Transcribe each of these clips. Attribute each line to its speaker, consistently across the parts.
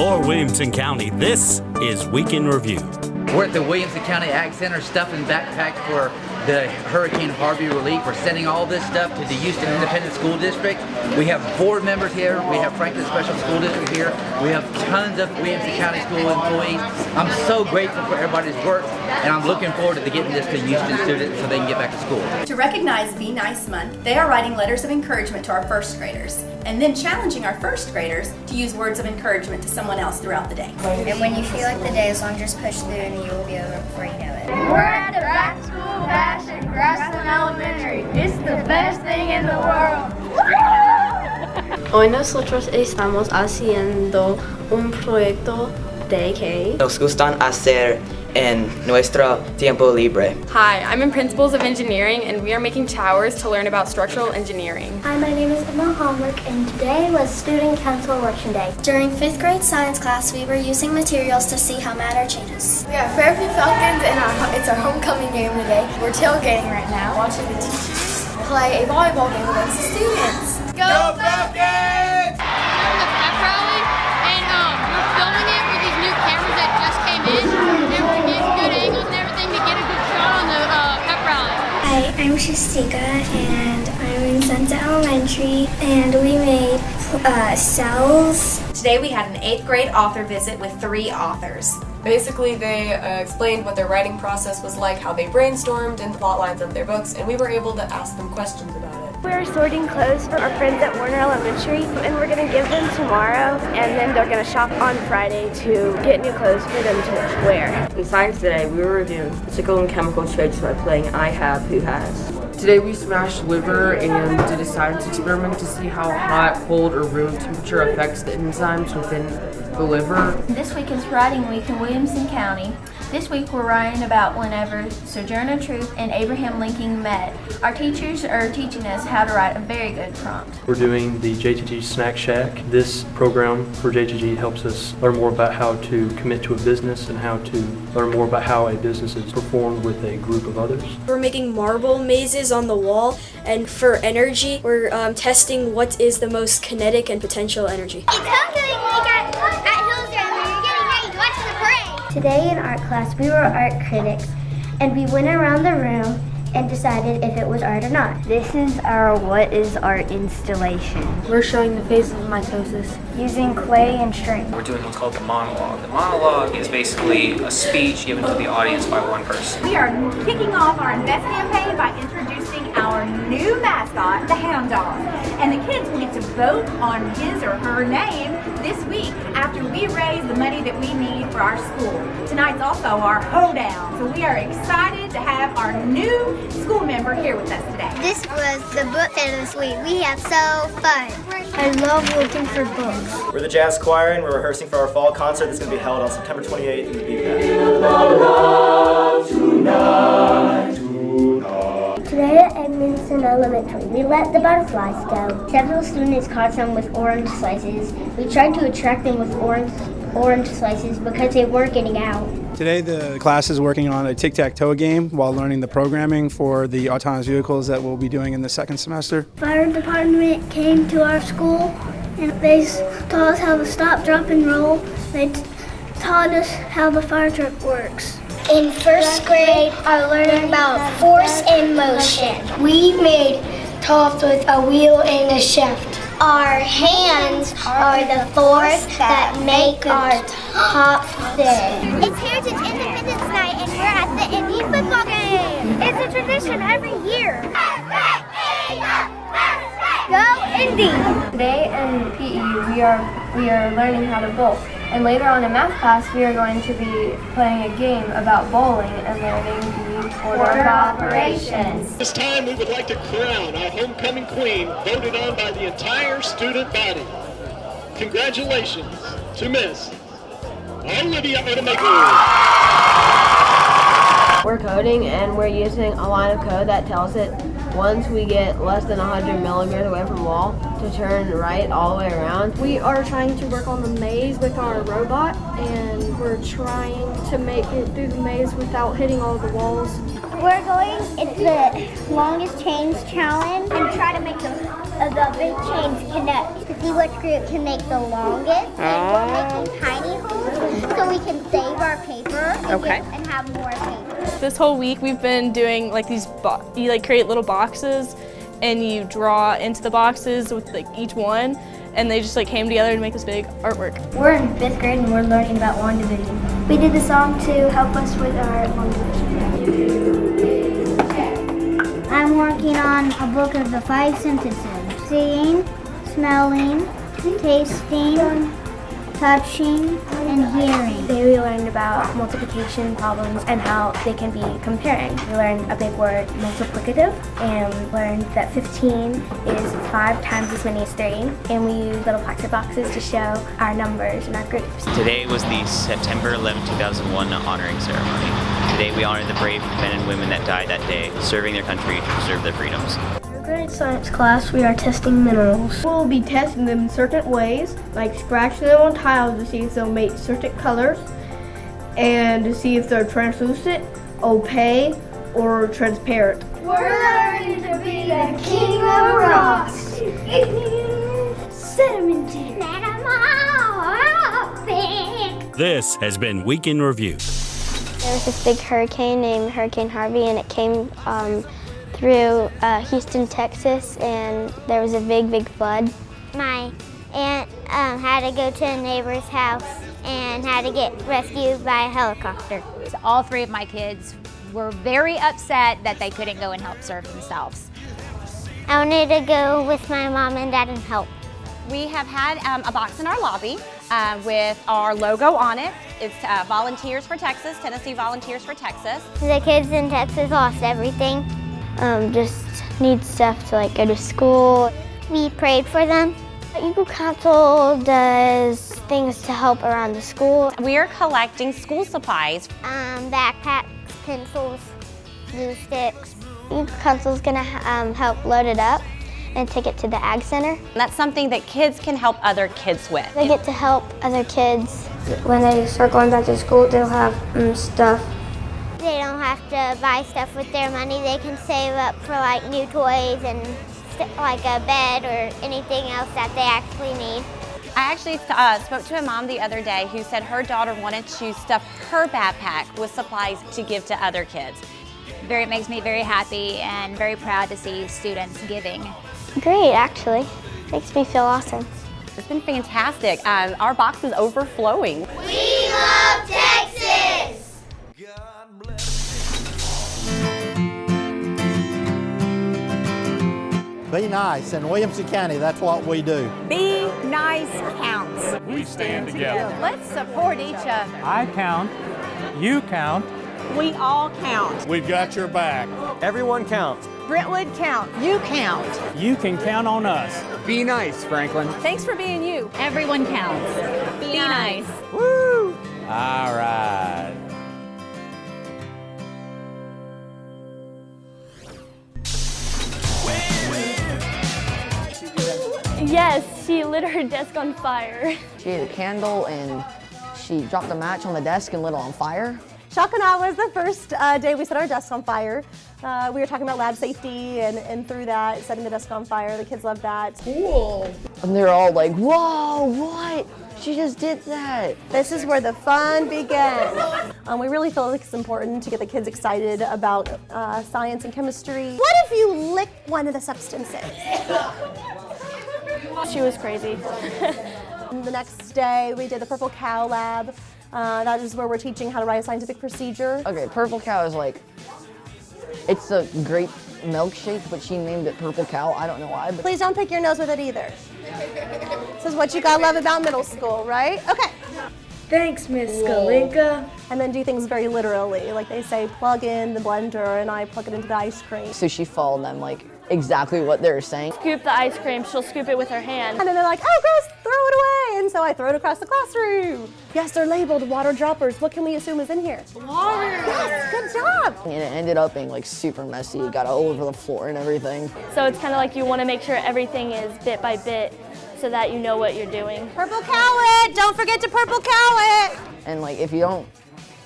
Speaker 1: For Williamson County, this is Week in Review.
Speaker 2: We're at the Williamson County Ag Center stuffing backpacks for the Hurricane Harvey relief. We're sending all this stuff to the Houston Independent School District. We have board members here. We have Franklin Special School District here. We have tons of Williamson County School employees. I'm so grateful for everybody's work, and I'm looking forward to getting this to Houston students so they can get back to school.
Speaker 3: To recognize Be Nice Month, they are writing letters of encouragement to our first graders, and then challenging our first graders to use words of encouragement to someone else throughout the day.
Speaker 4: And when you feel like the day is long, just push through and you will be over before you know it.
Speaker 5: We're at the Back to School Bash at Grassland Elementary. It's the best thing in the world.
Speaker 6: Hoy nosotros estamos haciendo un proyecto de que
Speaker 7: nos gustan hacer en nuestro tiempo libre.
Speaker 8: Hi, I'm in Principles of Engineering, and we are making towers to learn about structural engineering.
Speaker 9: Hi, my name is Emma Homework, and today was Student Council Election Day.
Speaker 4: During 5th grade science class, we were using materials to see how matter changes.
Speaker 5: We are Fairview Falcons, and it's our homecoming game today. We're tailgating right now, watching the teachers play a volleyball game against the students.
Speaker 10: Go Falcons!
Speaker 11: We're the pep rally, and we're filming it with these new cameras that just came in, and to get good angles and everything to get a good shot on the pep rally.
Speaker 9: Hi, I'm Shastika, and I'm in Sunset Elementary, and we made cells.
Speaker 3: Today we had an 8th grade author visit with 3 authors.
Speaker 8: Basically, they explained what their writing process was like, how they brainstormed and plot lines of their books, and we were able to ask them questions about it.
Speaker 6: we're sorting clothes for our friends at Warner Elementary, and we're going to give them tomorrow, and then they're going to shop on Friday to get new clothes for them to wear.
Speaker 7: In science today, we were reviewing physical and chemical traits by playing I Have, Who Has.
Speaker 12: Today we smashed liver and did a science experiment to see how hot, cold, or room temperature affects the enzymes within the liver.
Speaker 13: This week is Writing Week in Williamson County. This week we're writing about whenever Sojourner Truth and Abraham Lincoln met. Our teachers are teaching us how to write a very good prompt.
Speaker 14: We're doing the JTG Snack Shack. This program for JTG helps us learn more about how to commit to a business and how to learn more about how a business is performed with a group of others.
Speaker 15: We're making marble mazes on the wall, and for energy, we're testing what is the most kinetic and potential energy.
Speaker 9: It's homecoming week at Hillsdale, and we're getting ready to watch the parade. Today in art class, we were art critics, and we went around the room and decided if it was art or not.
Speaker 6: This is our What is Art installation. We're showing the phase of mitosis
Speaker 9: using clay and string.
Speaker 16: We're doing what's called the monologue. The monologue is basically a speech given to the audience by one person.
Speaker 3: We are kicking off our Invest campaign by introducing our new mascot, the Hound Dog. And the kids will get to vote on his or her name this week after we raise the money that we need for our school. Tonight's also our hoedown, so we are excited to have our new school member here with us today.
Speaker 9: This was the book fair this week. We had so fun. I love looking for books.
Speaker 17: We're the jazz choir, and we're rehearsing for our fall concert that's going to be held on September 28th in the BPAC.
Speaker 9: Today at Edmondson Elementary, we let the butterflies go. Several students caught some with orange slices. We tried to attract them with orange slices because they weren't getting out.
Speaker 18: Today the class is working on a tic-tac-toe game while learning the programming for the autonomous vehicles that we'll be doing in the second semester.
Speaker 9: Fire department came to our school and they taught us how to stop, drop, and roll. They taught us how the fire truck works. In first grade, I learned about force and motion. We made tops with a wheel and a shaft. Our hands are the force that make our top spin. It's Heritage Independence Night and we're at the Indy football game. It's a tradition every year. Go Indy!
Speaker 13: Today in PE we are learning how to bowl. And later on in math class we are going to be playing a game about bowling and learning the order of operations.
Speaker 19: This time we would like to crown our homecoming queen voted on by the entire student body. Congratulations to Miss Olivia Odemaker.
Speaker 6: We're coding, and we're using a line of code that tells it once we get less than 100 millimeters away from the wall to turn right all the way around.
Speaker 15: We are trying to work on the maze with our robot, and we're trying to make it through the maze without hitting all the walls.
Speaker 9: It's the longest chains challenge and try to make the the big chains connect to see which group can make the longest. And we're making tiny holes so we can save our paper and have more paper.
Speaker 20: This whole week we've been doing like these, you like create little boxes and you draw into the boxes with like each one, and they just like came together to make this big artwork.
Speaker 9: We're in 5th grade and we're learning about long division. We did the song to help us with our long division. I'm working on a book of the 5 sentences: seeing, smelling, tasting, touching, and hearing.
Speaker 6: Today we learned about multiplication problems and how they can be comparing. We learned a big word, multiplicative, and we learned that 15 is 5 times as many as 3. And we used little plastic boxes to show our numbers and our groups.
Speaker 21: Today was the September 11, 2001 honoring ceremony. Today we honor the brave men and women that died that day, serving their country to preserve their freedoms.
Speaker 9: Grade science class, we are testing minerals.
Speaker 15: We'll be testing them in certain ways, like scratching them on tiles to see if they'll make certain colors, and to see if they're translucent, opaque, or transparent.
Speaker 9: We're learning to be the king of rocks. Sedimented.
Speaker 1: This has been Week in Review.
Speaker 4: There was this big hurricane named Hurricane Harvey, and it came through Houston, Texas, and there was a big flood.
Speaker 9: My aunt had to go to a neighbor's house and had to get rescued by a helicopter.
Speaker 3: So all 3 of my kids were very upset that they couldn't go and help serve themselves.
Speaker 9: I wanted to go with my mom and dad and help.
Speaker 3: We have had a box in our lobby with our logo on it. It's Volunteers for Texas, Tennessee Volunteers for Texas.
Speaker 9: The kids in Texas lost everything.
Speaker 4: Just need stuff to like go to school.
Speaker 9: We prayed for them.
Speaker 4: Eagle Council does things to help around the school.
Speaker 3: We are collecting school supplies.
Speaker 9: Backpacks, pencils, glue sticks.
Speaker 4: Eagle Council is gonna help load it up and take it to the Ag Center.
Speaker 3: That's something that kids can help other kids with.
Speaker 4: They get to help other kids.
Speaker 13: When they start going back to school, they'll have stuff.
Speaker 9: They don't have to buy stuff with their money. They can save up for like new toys and like a bed or anything else that they actually need.
Speaker 3: I actually spoke to a mom the other day who said her daughter wanted to stuff her backpack with supplies to give to other kids.
Speaker 22: It makes me very happy and very proud to see students giving.
Speaker 4: Great, actually. Makes me feel awesome.
Speaker 3: It's been fantastic. Our box is overflowing.
Speaker 9: We love Texas!
Speaker 23: Be nice. In Williamson County, that's what we do.
Speaker 3: Be nice counts.
Speaker 24: We stand together.
Speaker 3: Let's support each other.
Speaker 24: I count. You count.
Speaker 3: We all count.
Speaker 24: We've got your back.
Speaker 23: Everyone counts.
Speaker 3: Brentwood count. You count.
Speaker 24: You can count on us. Be nice, Franklin.
Speaker 3: Thanks for being you. Everyone counts. Be nice.
Speaker 23: Woo! All right.
Speaker 6: Yes, she lit her desk on fire.
Speaker 25: She had a candle and she dropped a match on the desk and lit it on fire.
Speaker 26: Shock-and-awe was the first day we set our desk on fire. We were talking about lab safety and through that, setting the desk on fire. The kids loved that.
Speaker 25: Cool. And they're all like, whoa, what? She just did that.
Speaker 26: This is where the fun begins. We really feel like it's important to get the kids excited about science and chemistry. What if you lick one of the substances?
Speaker 6: She was crazy.
Speaker 26: The next day, we did the Purple Cow lab. That is where we're teaching how to write a scientific procedure.
Speaker 25: Okay, Purple Cow is like, it's a grape milkshake, but she named it Purple Cow. I don't know why. But
Speaker 26: please don't pick your nose with it either. This is what you gotta love about middle school, right? Okay.
Speaker 13: Thanks, Miss Skalinka.
Speaker 26: And then do things very literally. Like they say, plug in the blender and I plug it into the ice cream.
Speaker 25: So she followed them like exactly what they're saying.
Speaker 6: Scoop the ice cream, she'll scoop it with her hand.
Speaker 26: And then they're like, oh gross, throw it away. And so I throw it across the classroom. Yes, they're labeled water droppers. What can we assume is in here? Water. Yes, good job.
Speaker 25: And it ended up being like super messy. It got all over the floor and everything.
Speaker 6: So it's kind of like you want to make sure everything is bit by bit so that you know what you're doing.
Speaker 26: Purple cow it! Don't forget to purple cow it!
Speaker 25: And like if you don't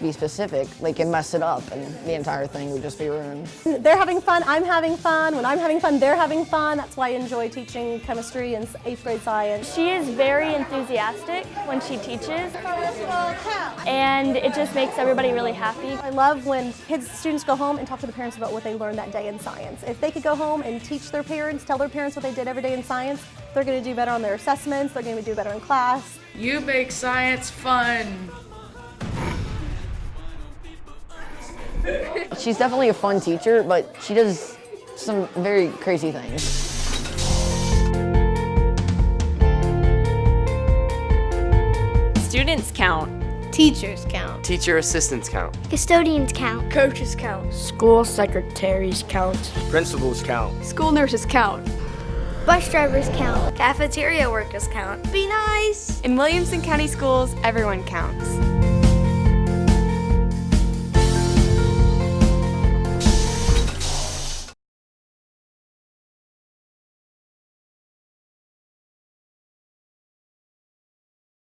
Speaker 25: be specific, they can mess it up and the entire thing would just be ruined.
Speaker 26: They're having fun, I'm having fun. When I'm having fun, they're having fun. That's why I enjoy teaching chemistry and 8th grade science.
Speaker 2: She is very enthusiastic when she teaches, and it just makes everybody really happy.
Speaker 26: I love when students go home and talk to the parents about what they learned that day in science. If they could go home and teach their parents, tell their parents what they did every day in science, they're going to do better on their assessments, they're going to do better in class.
Speaker 5: You make science fun.
Speaker 25: She's definitely a fun teacher, but she does some very crazy things.
Speaker 7: Students count.
Speaker 8: Teachers count.
Speaker 7: Teacher assistants count.
Speaker 9: Custodians count.
Speaker 8: Coaches count. School secretaries count.
Speaker 7: Principals count.
Speaker 8: School nurses count.
Speaker 9: Bus drivers count.
Speaker 8: Cafeteria workers count.
Speaker 7: Be nice! In Williamson County Schools, everyone counts.